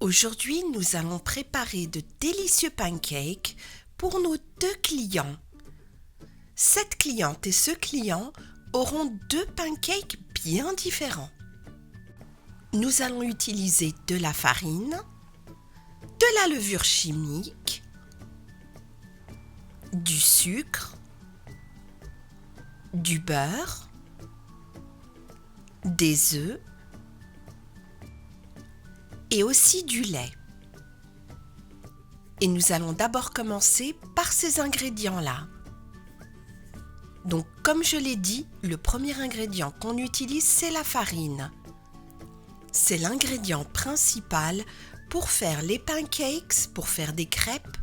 Aujourd'hui, nous allons préparer de délicieux pancakes pour nos deux clients. Cette cliente et ce client auront deux pancakes bien différents. Nous allons utiliser de la farine, de la levure chimique, du sucre, du beurre, des œufs et aussi du lait. Et nous allons d'abord commencer par ces ingrédients-là. Donc, comme je l'ai dit, le premier ingrédient qu'on utilise, c'est la farine. C'est l'ingrédient principal pour faire les pancakes, pour faire des crêpes.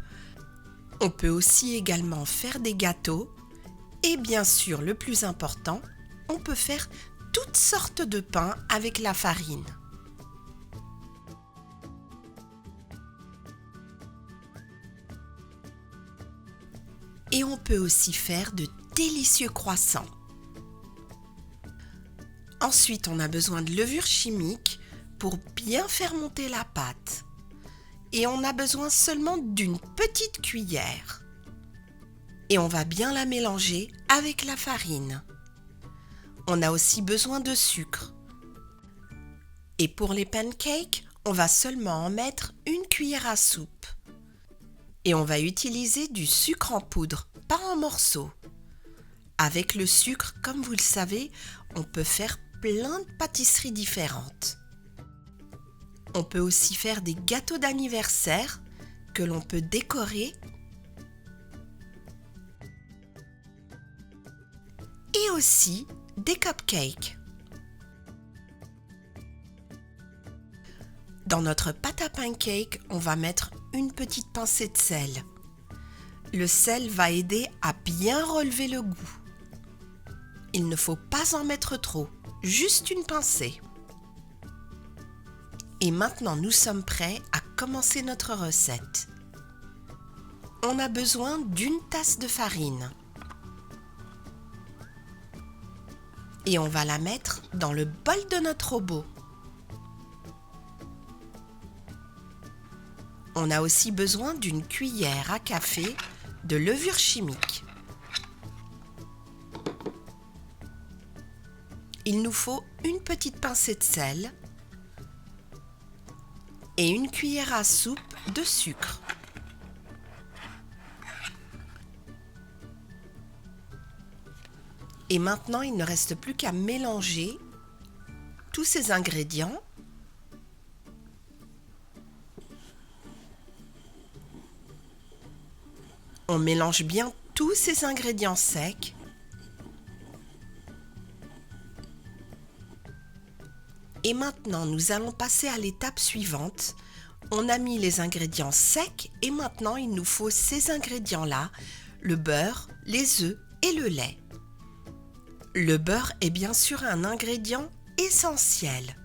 On peut aussi également faire des gâteaux. Et bien sûr, le plus important, on peut faire toutes sortes de pains avec la farine. Et on peut aussi faire de délicieux croissants. Ensuite, on a besoin de levure chimique pour bien faire monter la pâte. Et on a besoin seulement d'une petite cuillère. Et on va bien la mélanger avec la farine. On a aussi besoin de sucre. Et pour les pancakes, on va seulement en mettre une cuillère à soupe. Et on va utiliser du sucre en poudre, pas en morceaux. Avec le sucre, comme vous le savez, on peut faire plein de pâtisseries différentes. On peut aussi faire des gâteaux d'anniversaire que l'on peut décorer. Et aussi des cupcakes. Dans notre pâte à pancake, on va mettre une petite pincée de sel. Le sel va aider à bien relever le goût. Il ne faut pas en mettre trop, juste une pincée. Et maintenant, nous sommes prêts à commencer notre recette. On a besoin d'une tasse de farine. Et on va la mettre dans le bol de notre robot. On a aussi besoin d'une cuillère à café de levure chimique. Il nous faut une petite pincée de sel et une cuillère à soupe de sucre. Et maintenant, il ne reste plus qu'à mélanger tous ces ingrédients. On mélange bien tous ces ingrédients secs. Et maintenant, nous allons passer à l'étape suivante. On a mis les ingrédients secs et maintenant, il nous faut ces ingrédients-là, le beurre, les œufs et le lait. Le beurre est bien sûr un ingrédient essentiel.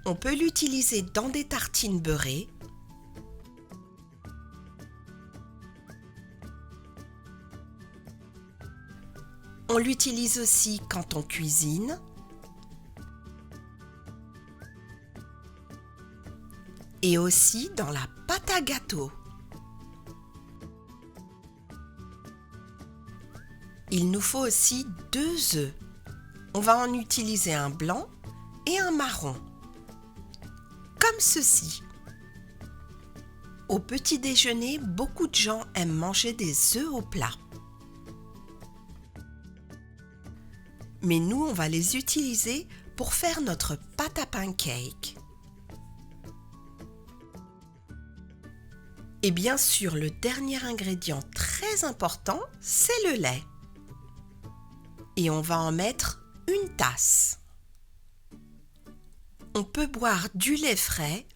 On peut l'utiliser dans des tartines beurrées. On l'utilise aussi quand on cuisine. Et aussi dans la pâte à gâteau. Il nous faut aussi 2 œufs. On va en utiliser un blanc et un marron. Comme ceci. Au petit déjeuner, beaucoup de gens aiment manger des œufs au plat. Mais nous, on va les utiliser pour faire notre pâte à pancake. Et bien sûr, le dernier ingrédient très important, c'est le lait. Et on va en mettre une tasse. On peut boire du lait frais.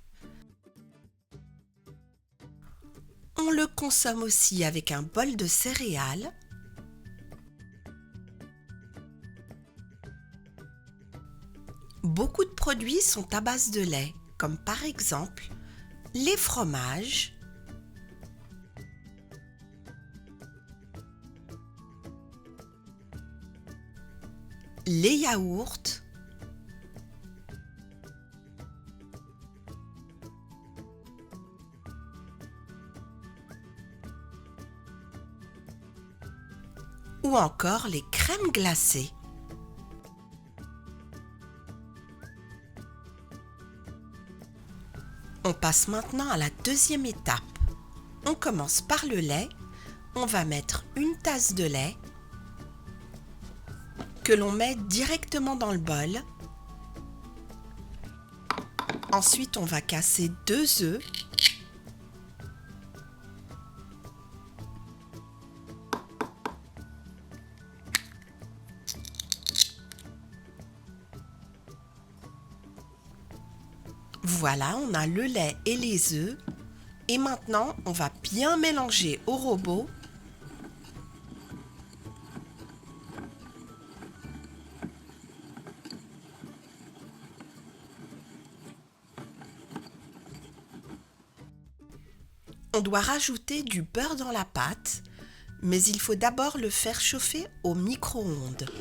On le consomme aussi avec un bol de céréales. Beaucoup de produits sont à base de lait, comme par exemple les fromages, les yaourts, ou encore les crèmes glacées. On passe maintenant à la deuxième étape. On commence par le lait. On va mettre une tasse de lait que l'on met directement dans le bol. Ensuite, on va casser 2 œufs. Voilà, on a le lait et les œufs. Et maintenant, on va bien mélanger au robot. On doit rajouter du beurre dans la pâte, mais il faut d'abord le faire chauffer au micro-ondes.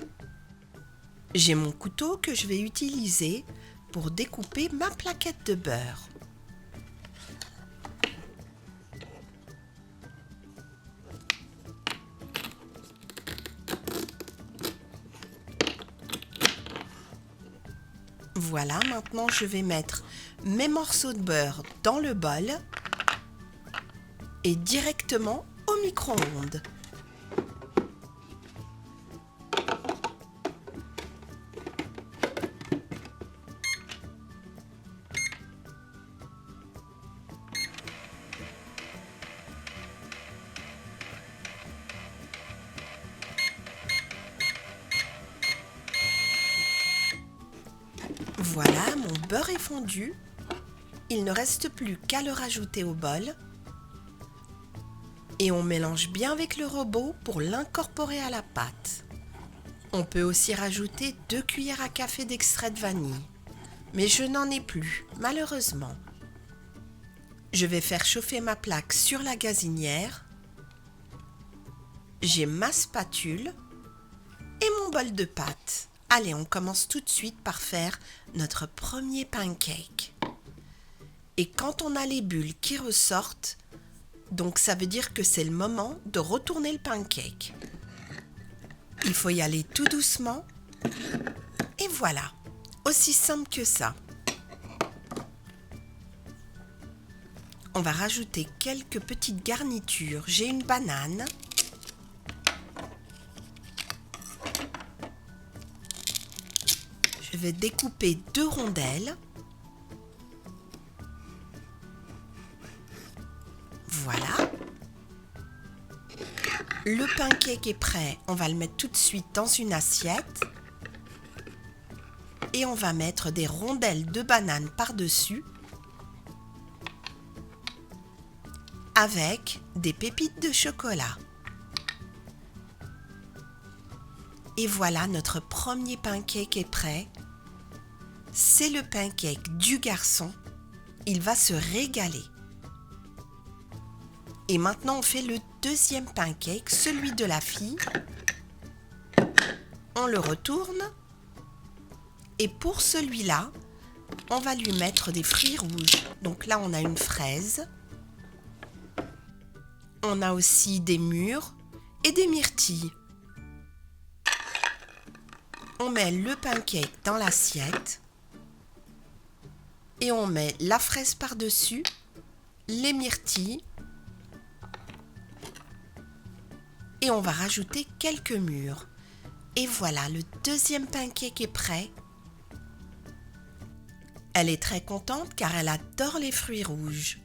J'ai mon couteau que je vais utiliser pour découper ma plaquette de beurre. Voilà, maintenant je vais mettre mes morceaux de beurre dans le bol et directement au micro-ondes. Voilà, mon beurre est fondu. Il ne reste plus qu'à le rajouter au bol. Et on mélange bien avec le robot pour l'incorporer à la pâte. On peut aussi rajouter 2 cuillères à café d'extrait de vanille. Mais je n'en ai plus, malheureusement. Je vais faire chauffer ma plaque sur la gazinière. J'ai ma spatule et mon bol de pâte. Allez, on commence tout de suite par faire notre premier pancake. Et quand on a les bulles qui ressortent, donc ça veut dire que c'est le moment de retourner le pancake. Il faut y aller tout doucement. Et voilà, aussi simple que ça. On va rajouter quelques petites garnitures. J'ai une banane. Je vais découper 2 rondelles. Voilà. Le pancake est prêt. On va le mettre tout de suite dans une assiette. Et on va mettre des rondelles de banane par-dessus avec des pépites de chocolat. Et voilà, notre premier pancake est prêt. C'est le pancake du garçon. Il va se régaler. Et maintenant, on fait le deuxième pancake, celui de la fille. On le retourne. Et pour celui-là, on va lui mettre des fruits rouges. Donc là, on a une fraise. On a aussi des mûres et des myrtilles. On met le pancake dans l'assiette. Et on met la fraise par-dessus, les myrtilles. Et on va rajouter quelques mûres. Et voilà, le deuxième pancake est prêt. Elle est très contente car elle adore les fruits rouges.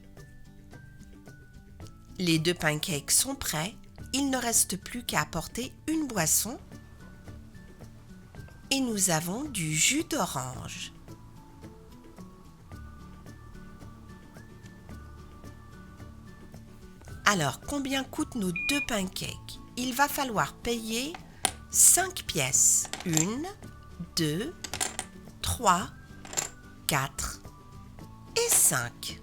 Les 2 pancakes sont prêts. Il ne reste plus qu'à apporter une boisson. Et nous avons du jus d'orange. Alors, combien coûtent nos 2 pancakes? Il va falloir payer 5 pièces. 1, 2, 3, 4 et 5.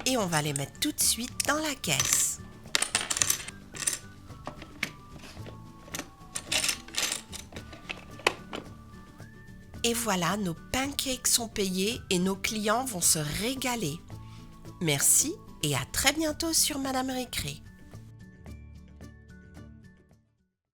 Et on va les mettre tout de suite dans la caisse. Et voilà, nos pancakes sont payés et nos clients vont se régaler. Merci et à très bientôt sur Madame Récré.